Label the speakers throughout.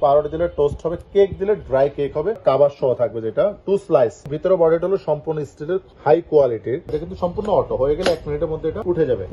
Speaker 1: পাউরুটি দিলে টোস্ট হবে, কেক দিলে ড্রাই কেক হবে, কাবার সহ থাকবে যেটা 2 স্লাইস। ভিতরে বডিটা হলো সম্পূর্ণ স্টিলের হাই কোয়ালিটির। এটা কিন্তু সম্পূর্ণ অটো, হয়ে গেলে 1 মিনিটের মধ্যে এটা উঠে যাবে।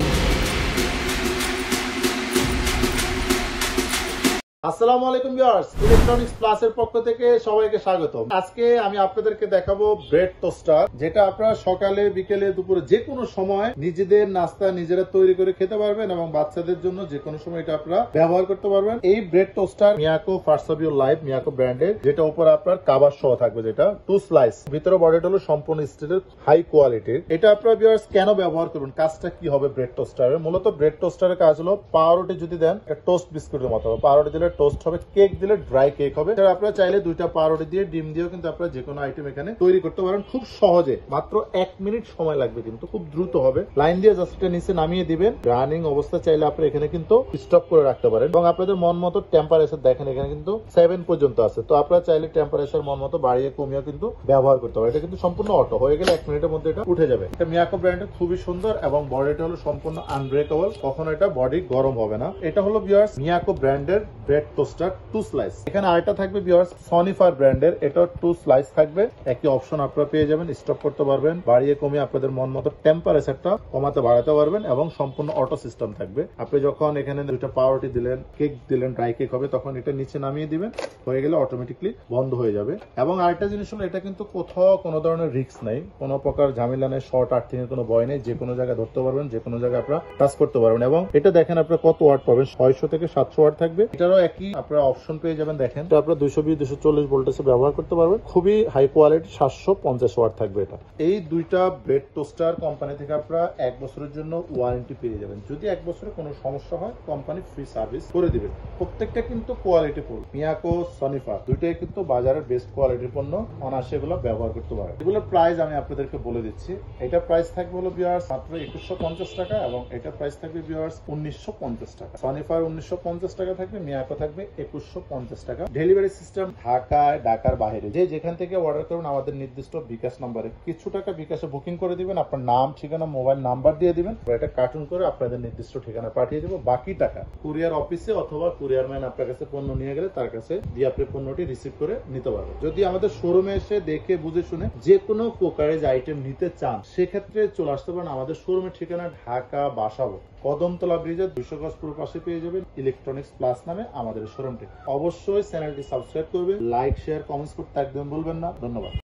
Speaker 1: আসসালামু আলাইকুম ভিউয়ার্স, ইলেকট্রনিক্স প্লাস এর পক্ষ থেকে সবাইকে স্বাগতম। আজকে আমি আপনাদেরকে দেখাবো ব্রেড টোস্টার, যেটা আপনারা সকালে, বিকেলে, দুপুরে যে কোনো সময় নিজেদের নাস্তা নিজেরা তৈরি করে খেতে পারবেন এবং বাচ্চাদের জন্য যে কোনো সময় এটা আপনারা ব্যবহার করতে পারবেন। এই ব্রেড টোস্টার মিয়াকো ফার্সাবিও লাইভ মিয়াকো ব্র্যান্ডের, যেটা উপর আপনার কাবার সহ থাকবে, যেটা 2 স্লাইস। ভিতরে বডিটা হলো সম্পূর্ণ স্টিলের হাই কোয়ালিটির। এটা আপনারা ভিউয়ার্স কেন ব্যবহার করবেন, কাজটা কি হবে ব্রেড টোস্টারের? মূলত ব্রেড টোস্টারের কাজ হলো পাউরুটি যদি দেন টোস্ট বিস্কুটের মতো, পাউরুটি দিলে টোস্ট হবে, কেক দিলে ড্রাই কেক হবে। আপনারা চাইলে 2টা পাউরুটি দিয়ে ডিম দিয়েও কিন্তু আপনারা যে কোনো আইটেম এখানে তৈরি করতে পারেন খুব সহজে। মাত্র 1 মিনিট সময় লাগবে, কিন্তু খুব দ্রুত হবে। লাইন দিয়ে জাস্ট নিচে নামিয়ে দিবেন। রানিং অবস্থা চাইলে আপনি এখানে কিন্তু স্টপ করে রাখতে পারেন এবং আপনাদের মন মতো টেম্পারেচার দেখেন এখানে কিন্তু 7 পর্যন্ত আছে। তো আপনারা চাইলে টেম্পারেচার মন মতো বাড়িয়ে কমিয়ে কিন্তু ব্যবহার করতে পারেন। এটা কিন্তু সম্পূর্ণ অটো, হয়ে গেলে 1 মিনিটের মধ্যে এটা উঠে যাবে। এটা মিয়াকো ব্র্যান্ডের, খুবই সুন্দর এবং বডিটা হলো সম্পূর্ণ আনব্রেকেবল, কখনো এটা বডি গরম হবে না। এটা হলো ভিউয়ার্স মিয়াকো ব্র্যান্ডের ব্রেড টোস্টার 2 স্লাইস। এখানে আরেকটা থাকবে ভিউয়ার্স সনিফার ব্র্যান্ডের, এটা 2 স্লাইস থাকবে। একই অপশন আপনারা পেয়ে যাবেন, স্টপ করতে পারবেন, বাড়িয়ে কমিয়ে আপনাদের মন মতো টেম্পারেচারটা কমাতে বাড়াতে পারবেন এবং সম্পূর্ণ অটো সিস্টেম থাকবে। আপনি যখন এখানে 2টা পাউরুটি দিলেন, কেক দিলেন, ড্রাই কেক হবে, তখন এটা নিচে নামিয়ে দিবেন, হয়ে গেলে অটোমেটিকলি বন্ধ হয়ে যাবে। এবং আরেকটা জিনিস হলো, এটা কিন্তু কোথাও কোনো ধরনের রিস্ক নেই, কোনো প্রকার ঝামেলা নেই, শর্ট আর্থিং এর কোনো ভয় নেই। যে কোনো জায়গায় ধরতে পারবেন, যে কোনো জায়গায় আপনারা টাচ করতে পারবেন। এবং এটা দেখেন আপনারা কত ওয়াট পাবেন, 600 থেকে 700 ওয়াট থাকবে। এটারও একই আপনারা অপশন পেয়ে যাবেন। দেখেন তো আপনারা 220-240 ভোল্টেজে ব্যবহার করতে পারবেন, খুবই হাই কোয়ালিটি, 750 ওয়াট থাকবে এটা। এই 2টা ব্রেড টোস্টার কোম্পানি থেকে আপনারা 1 বছরের জন্য ওয়ারেন্টি পেয়ে যাবেন। যদি 1 বছরে কোনো সমস্যা হয় কোম্পানি ফ্রি সার্ভিস করে দিবে। প্রত্যেকটা কিন্তু কোয়ালিটি ফুল। মিয়াকো, সনিফা দুইটাই কিন্তু বাজারের বেস্ট কোয়ালিটির পণ্য, অনায়াসে এগুলো ব্যবহার করতে পারেন। এগুলোর প্রাইস আমি আপনাদেরকে বলে দিচ্ছি। এটা প্রাইস থাকবে হলো ভিউয়ার্স মাত্র 2150 টাকা এবং এটা প্রাইস থাকবে ভিউয়ার্স 1950 টাকা। সনিফার 1950 টাকা থাকবে, মিয়াকো থাকবে 2150 টাকা। ডেলিভারি সিস্টেম ঢাকায়, ঢাকার বাইরে যে যেখান থেকে অর্ডার করুন আমাদের নির্দিষ্ট বিকাশ নম্বরে কিছু টাকা বিকাশে বুকিং করে দিবেন, আপনার নাম, ঠিকানা, মোবাইল নাম্বার দিয়ে দিবেন, এটা কার্টুন করে আপনাদের নির্দিষ্ট ঠিকানা পাঠিয়ে দেবো। বাকি টাকা কুরিয়ার অফিসে অথবা কুরিয়ার ম্যান আপনার কাছে পণ্য নিয়ে গেলে তার কাছে দিয়ে আপনি পণ্যটি রিসিভ করে নিতে পারবেন। যদি আমাদের শোরুমে এসে দেখে বুঝে শুনে যে কোনো প্রকারের আইটেম নিতে চান, সেক্ষেত্রে চলে আসতে পারেন আমাদের শোরুমের ঠিকানা ঢাকা বাসাবো, কদমতলা ব্রিজের 200 গজ পুরো পাশে পেয়ে যাবেন ইলেকট্রনিক্স প্লাস নামে আমাদের শোরুমটি। অবশ্যই চ্যানেলটি সাবস্ক্রাইব করবেন, লাইক, শেয়ার, কমেন্টস করতে একদম ভুলবেন না। ধন্যবাদ।